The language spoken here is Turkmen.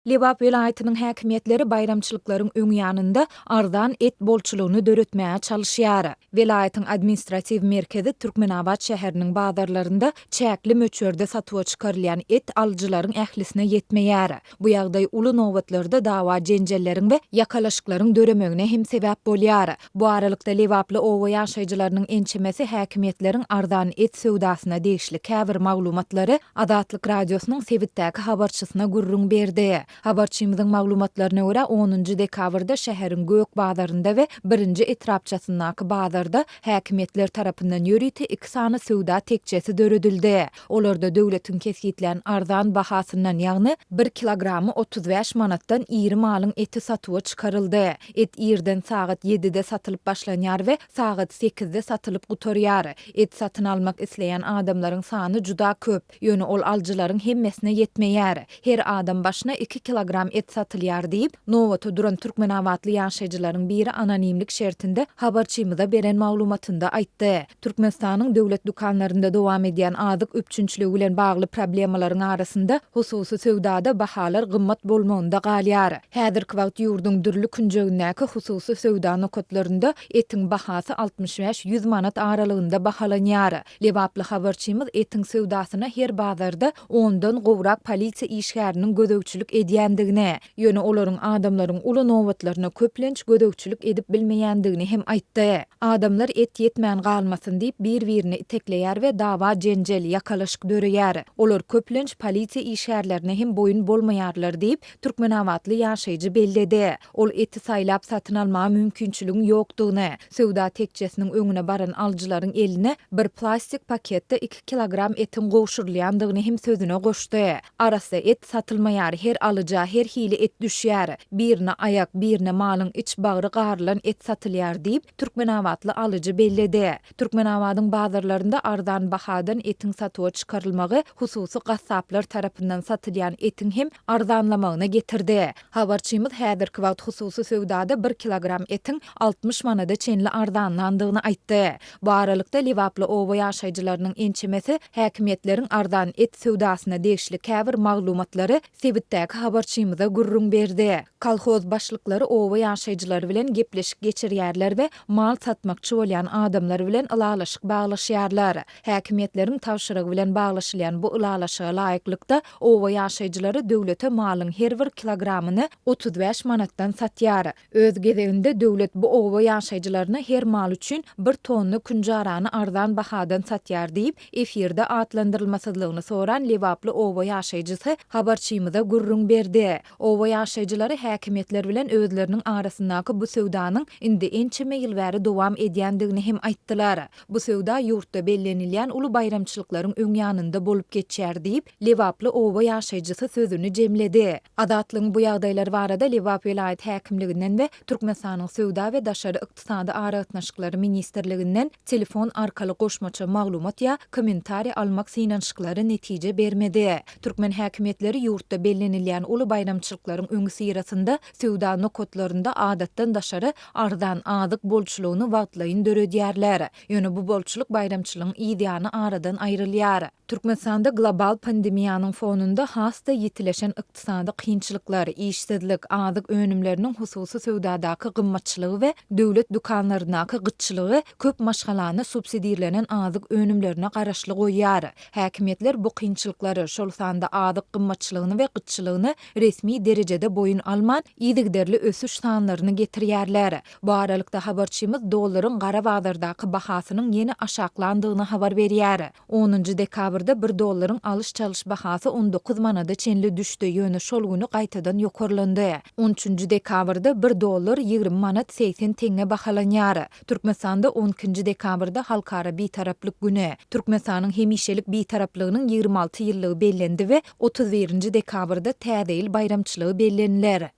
Lebap vilayatynyň häkimetleri bayramçylyklaryň öňýanynda ardan et bolçulugyny döretmäge çalyşýar. Vilayatyň administrativ merkezi Türkmenabad şäheriniň bazarlarynda çäkli möçberde satyga çykarylýan et alyjylaryň ählisine ýetmeýär. Bu ýagdaý uly nowatlarda dawa jenjelleriň we ýakalaşyklaryň döremegine hem sebäp bolýar. Bu aralykda Lebaply owa ýaşaýjylarynyň ençemesi häkimetleriň ardan et söwdasyna degişli käbir maglumatlary Adatlyk radiosynyň Sebitdäki habarçysyna gurrun berdi. Habarçymyzyň maglumatlaryna görä 10-njy dekabrda şäheriň Gök bazarynda we 1-nji etrapçasyndaky bazarda häkimetler tarapyndan ýöriti 2 sany söwda tekçesi döredildi. Olarda döwletiň kesgitlen arzan bahasyndan ýagny 1 kilogramy 35 manatdan 20 malyň eti satyga çykaryldy. Et ýerden sagat 7-de satylyp başlanýar we sagat 8-de satylyp gutarýar. Et satyn almak isleýän adamlaryň sany juda köp. Ýöne ol aljylaryň hemmesine ýetmeýär. Her adam başyna 2 kilogram et satylýar diýip Nowata duran Türkmenawatly ýaşaýjylaryň biri anonimlik şertinde habarçymyza beren maglumatynda aýtdy. Türkmenistanyň döwlet dukanlarynda dowam edýän azyk öpçünçligi bilen bagly problemalaryň arasynda hususy söwdada bahalar gymmat bolmagynda galýar. Häzirki wagt ýurdun dürli künjegindäki hususy söwda nokatlarynda etiň bahasy 65-100 manat aralygynda bahalanýar. Lebaply habarçymyz etiň söwdasyna her bazarda 10-dan gowrak polisiýa işgäriniň gödökçülük edýändigine, ýöne olaryň adamlaryň uly nowatlaryna köplenç gödökçülük edip bilmeýändigini hem aýtdy. Adamlar et ýetmän galmasyn diýip bir-birini itekleýär we dawa jenjel ýakalaşyk döreýär. Olar köplenç polisiýa işgärlerine hem boyun bolmaýarlar diýip Türkmenawatly ýaşaýjy belledi. Ol eti saýlap satyn almagy mümkinçiligiň ýokdugyny, söwda tekçesiniň öňüne baran aljylaryň eline bir plastik paketde 2 kilogram etin gowşurylýandygyny hem sözüne goşdy. Arasy et satylmaýar, her alyja her hili et düşýär. Birine ayak, birine malyň iç bagry garlan et satylýar diýip Türkmenawatly alyjy belledi. Türkmenawadyň bazarlarynda ardan bahadan etin satyga çykarylmagy hususy gassaplar tarapyndan satylýan etin hem arzanlamagyna getirdi. Habarçymyz häzirki wagt hususy söwdada 1 kilogram etin 60 manada çenli arzanlandygyny aýtdy. Bu aralykda Lebaply owa ýaşaýjylarynyň ençemesi häkimetleriň ardan et söwdasyna degişli käbir maglumatlary Sebitdäki habarçymyza gurrun berdi. Kolhoz başlyklary owa ýaşaýjylary bilen gepleşik geçirýärler we mal satmakçy bolýan adamlar bilen ılalaşyk baglaşýarlar. Häkimetleriň tawşyrygy bilen baglaşylýan bu ılalaşyga laýyklykda owa ýaşaýjylary döwlete malyň her bir kilogramyny 35 manatdan satýar. Öz gezeginde döwlet bu owa ýaşaýjylaryna her mal üçin 1 tonna künjarany arzan bahadan satýar diýip efirde atlandyrylmasyzlygyny soran Lebaply owa ýaşaýjysy habarçymyza gurrun berdi. Owa ýaşaýjylary häkimetler bilen özleriniň arasyndaky bu söwdanyň indi ençeme ýyl bäri dowam edýändigini hem aýtdylar. Bu söwda ýurtda bellenilýän uly bayramçylyklaryň öňýanynda bolup geçýär diýip Lebaply owa ýaşaýjysy sözüni jemledi. Adatlyň bu ýagdaýlar barada Lebap vilayat häkimliginden we Türkmenistanyň söwda we daşary ykdysady aragatnaşyklary ministrliginden telefon arkaly goşmaça maglumat ýa kommentari almak synanşyklary netije bermedi. Türkmen häkimetleri ýurtda bellenilýän uly bayramçylyklaryň öňü syrasynda söwda nokatlarynda adatdan daşary ardan azyk bolçulugyny wagtlaýyn döredýärler. Ýöne bu bolçuluk bayramçylygyň ideýany aradan aýrylýar. Türkmenistanda global pandemiýanyň fonunda hasta ýetileşen ykdysady kynçylyklar, işsizlik, azyk önümleriniň hususy söwdadaky gymmatçylygy we döwlet dukanlaryndaky gytçylygy köp maşgalany subsidiýalenen azyk önümlerine garaşly goýýar. Häkimetler bu kynçylyklary, şol sanda azyk gymmatçylygyny we gytçylygyny resmi derejede boyun alman ýygyderli ösüş sanlaryny getirýärler. Bu aralykda habarçymyz dollaryň gara bazardaky bahasynyň ýeni aşaklandygyny habar berýär. 10-njy dekabrda 1 dollaryň alış çalış bahasy 19 manada çenli düşdi. Ýöne şol güni gaýtadan ýokarlandy. 13-njy dekabrda 1 dollar 20 manat 80 teňe bahalanýar. Türkmenistanda 12-njy dekabrda halkara bitaraplyk güni. Türkmenistanyň hemişelik bitaraplygynyň 26 ýyllygy bellendi we 31-nji dekabrda täze ýyl bayramçylygy bellenler.